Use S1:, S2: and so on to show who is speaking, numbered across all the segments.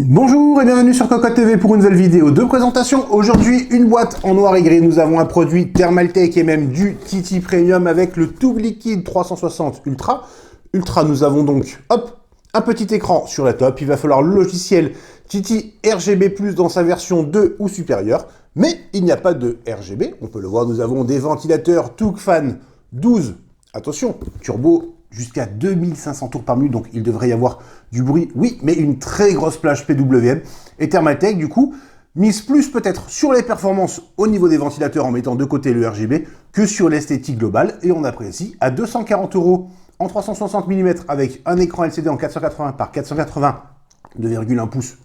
S1: Bonjour et bienvenue sur Cocotte TV pour une nouvelle vidéo de présentation. Aujourd'hui, une boîte en noir et gris. Nous avons un produit Thermaltake et même du TT Premium avec le Tube Liquide 360 Ultra. Nous avons donc, hop, un petit écran sur la top. Il va falloir le logiciel TT RGB+, dans sa version 2 ou supérieure. Mais il n'y a pas de RGB. On peut le voir, nous avons des ventilateurs Tucfan 12. Attention, turbo jusqu'à 2500 tours par minute, donc il devrait y avoir du bruit, oui, mais une très grosse plage PWM. Et Thermaltake, du coup, mise plus peut-être sur les performances au niveau des ventilateurs en mettant de côté le RGB que sur l'esthétique globale. Et on apprécie à 240 € en 360 mm avec un écran LCD en 480 par 480 2,1 pouces.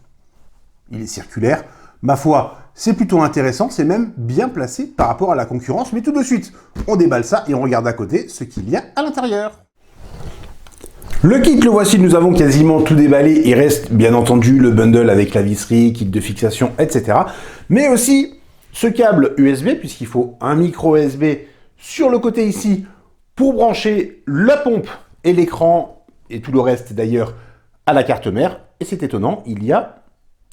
S1: Il est circulaire. Ma foi, c'est plutôt intéressant, c'est même bien placé par rapport à la concurrence. Mais tout de suite, on déballe ça et on regarde à côté ce qu'il y a à l'intérieur. Le kit, le voici, nous avons quasiment tout déballé. Il reste bien entendu le bundle avec la visserie, kit de fixation, etc. Mais aussi ce câble USB, puisqu'il faut un micro USB sur le côté ici pour brancher la pompe et l'écran et tout le reste d'ailleurs à la carte mère. Et c'est étonnant, il y a,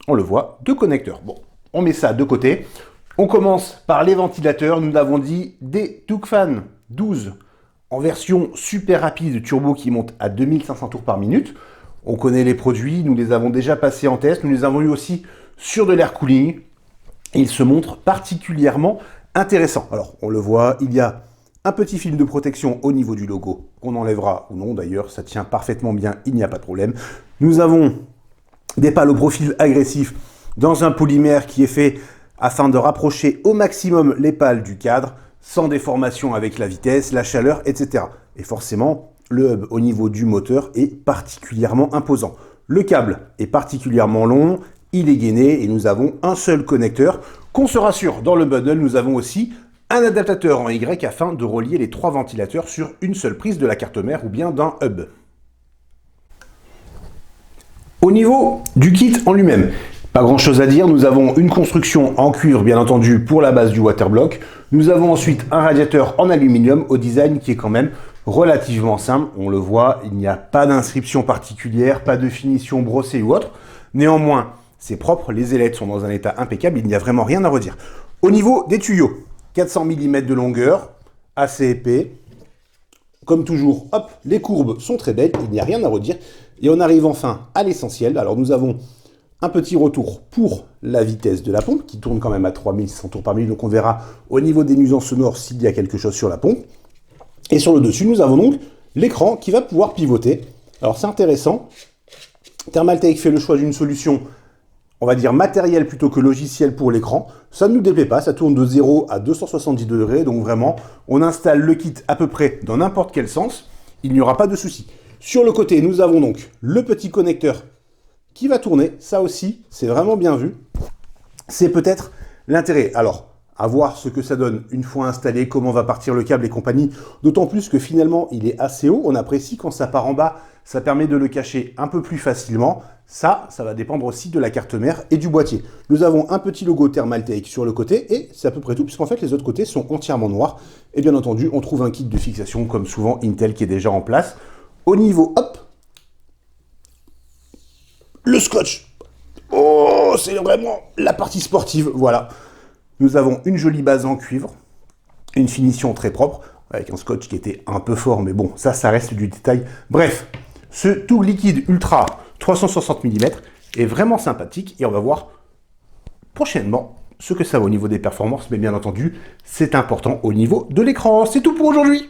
S1: on le voit, deux connecteurs. Bon, on met ça de côté. On commence par les ventilateurs. Nous l'avons dit, des Tucfan 12 en version super rapide turbo qui monte à 2500 tours par minute. On connaît les produits, nous les avons déjà passés en test, nous les avons eu aussi sur de l'air cooling. Et ils se montrent particulièrement intéressants. Alors, on le voit, il y a un petit film de protection au niveau du logo, qu'on enlèvera ou non d'ailleurs, ça tient parfaitement bien, il n'y a pas de problème. Nous avons des pales au profil agressif dans un polymère qui est fait afin de rapprocher au maximum les pales du cadre, sans déformation avec la vitesse, la chaleur, etc. Et forcément, le hub au niveau du moteur est particulièrement imposant. Le câble est particulièrement long, il est gainé et nous avons un seul connecteur. Qu'on se rassure, dans le bundle, nous avons aussi un adaptateur en Y afin de relier les trois ventilateurs sur une seule prise de la carte mère ou bien d'un hub. Au niveau du kit en lui-même, pas grand chose à dire, nous avons une construction en cuivre bien entendu pour la base du waterblock. Nous avons ensuite un radiateur en aluminium au design qui est quand même relativement simple. On le voit, il n'y a pas d'inscription particulière, pas de finition brossée ou autre. Néanmoins, c'est propre, les ailettes sont dans un état impeccable, il n'y a vraiment rien à redire. Au niveau des tuyaux, 400 mm de longueur, assez épais. Comme toujours, hop, les courbes sont très belles, il n'y a rien à redire. Et on arrive enfin à l'essentiel. Alors nous avons un petit retour pour la vitesse de la pompe, qui tourne quand même à 3600 tours par minute, donc on verra au niveau des nuisances sonores s'il y a quelque chose sur la pompe. Et sur le dessus, nous avons donc l'écran qui va pouvoir pivoter. Alors c'est intéressant, Thermaltake fait le choix d'une solution, on va dire matérielle plutôt que logicielle pour l'écran. Ça ne nous déplaît pas, ça tourne de 0 à 270 degrés, donc vraiment, on installe le kit à peu près dans n'importe quel sens, il n'y aura pas de souci. Sur le côté, nous avons donc le petit connecteur qui va tourner, ça aussi, c'est vraiment bien vu. C'est peut-être l'intérêt. Alors, à voir ce que ça donne une fois installé, comment va partir le câble et compagnie, d'autant plus que finalement, il est assez haut. On apprécie quand ça part en bas, ça permet de le cacher un peu plus facilement. Ça va dépendre aussi de la carte mère et du boîtier. Nous avons un petit logo Thermaltake sur le côté et c'est à peu près tout, puisqu'en fait, les autres côtés sont entièrement noirs. Et bien entendu, on trouve un kit de fixation, comme souvent Intel, qui est déjà en place. Au niveau, hop, le scotch. Oh, c'est vraiment la partie sportive. Voilà. Nous avons une jolie base en cuivre, une finition très propre, avec un scotch qui était un peu fort, mais bon, ça reste du détail. Bref, ce Tube Liquide Ultra 360 mm est vraiment sympathique et on va voir prochainement ce que ça vaut au niveau des performances, mais bien entendu, c'est important au niveau de l'écran. C'est tout pour aujourd'hui.